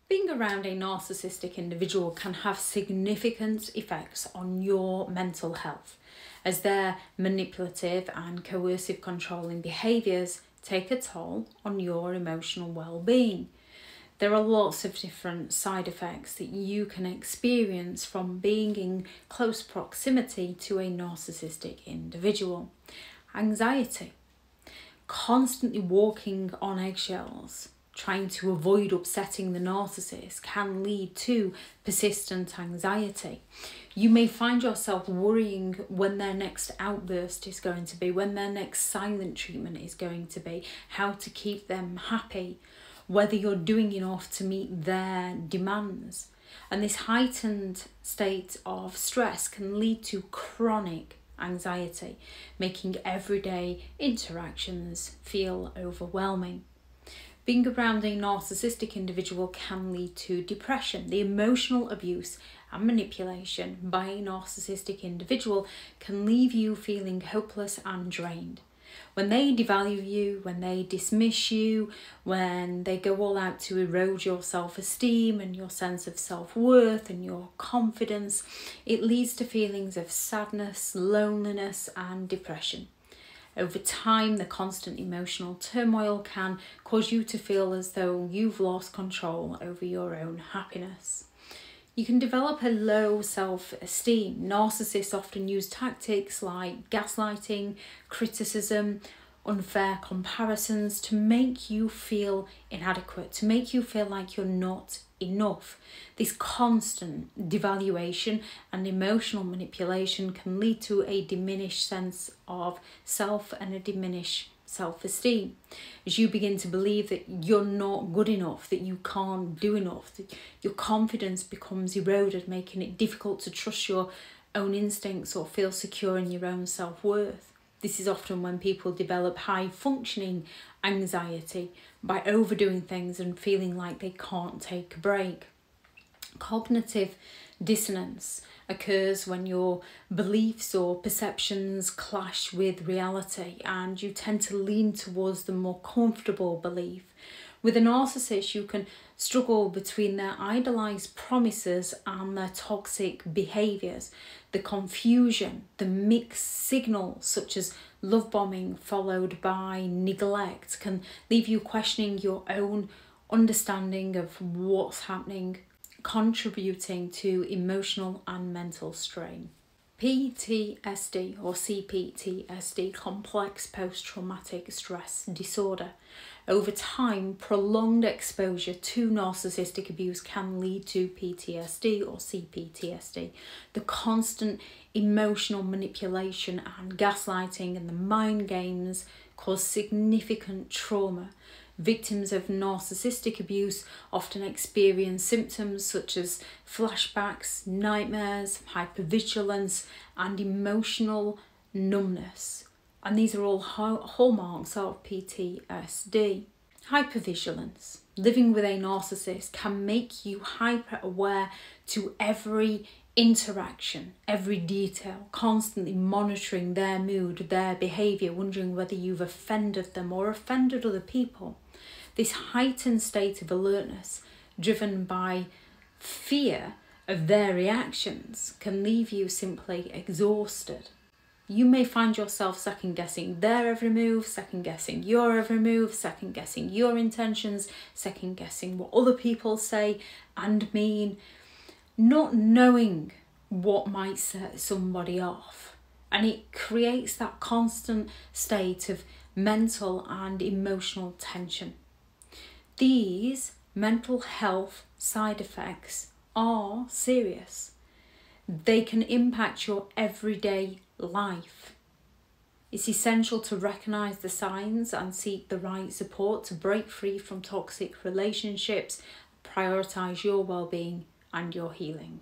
Being around a narcissistic individual can have significant effects on your mental health, as their manipulative and coercive controlling behaviours take a toll on your emotional well-being. There are lots of different side effects that you can experience from being in close proximity to a narcissistic individual. Anxiety, constantly walking on eggshells, trying to avoid upsetting the narcissist can lead to persistent anxiety. You may find yourself worrying when their next outburst is going to be, when their next silent treatment is going to be, how to keep them happy, whether you're doing enough to meet their demands. And this heightened state of stress can lead to chronic anxiety, making everyday interactions feel overwhelming. Being around a narcissistic individual can lead to depression. The emotional abuse and manipulation by a narcissistic individual can leave you feeling hopeless and drained. When they devalue you, when they dismiss you, when they go all out to erode your self-esteem and your sense of self-worth and your confidence, it leads to feelings of sadness, loneliness and depression. Over time, the constant emotional turmoil can cause you to feel as though you've lost control over your own happiness. You can develop a low self-esteem. Narcissists often use tactics like gaslighting, criticism, unfair comparisons to make you feel inadequate, to make you feel like you're not enough. This constant devaluation and emotional manipulation can lead to a diminished sense of self and a diminished self-esteem, as you begin to believe that you're not good enough, that you can't do enough, that your confidence becomes eroded, making it difficult to trust your own instincts or feel secure in your own self-worth. This is often when people develop high-functioning anxiety by overdoing things and feeling like they can't take a break. Cognitive dissonance occurs when your beliefs or perceptions clash with reality and you tend to lean towards the more comfortable belief. With a narcissist, you can struggle between their idealized promises and their toxic behaviors. The confusion, the mixed signals such as love bombing followed by neglect can leave you questioning your own understanding of what's happening, contributing to emotional and mental strain. PTSD or CPTSD, complex post-traumatic stress disorder. Over time, prolonged exposure to narcissistic abuse can lead to PTSD or CPTSD. The constant emotional manipulation and gaslighting and the mind games cause significant trauma. Victims of narcissistic abuse often experience symptoms such as flashbacks, nightmares, hypervigilance, and emotional numbness. And these are all hallmarks of PTSD. Hypervigilance. Living with a narcissist can make you hyper aware to every interaction, every detail, constantly monitoring their mood, their behaviour, wondering whether you've offended them or offended other people. This heightened state of alertness, driven by fear of their reactions, can leave you simply exhausted. You may find yourself second-guessing their every move, second-guessing your every move, second-guessing your intentions, second-guessing what other people say and mean, not knowing what might set somebody off. And it creates that constant state of mental and emotional tension. These mental health side effects are serious. They can impact your everyday life. It's essential to recognise the signs and seek the right support to break free from toxic relationships, prioritise your well-being and your healing.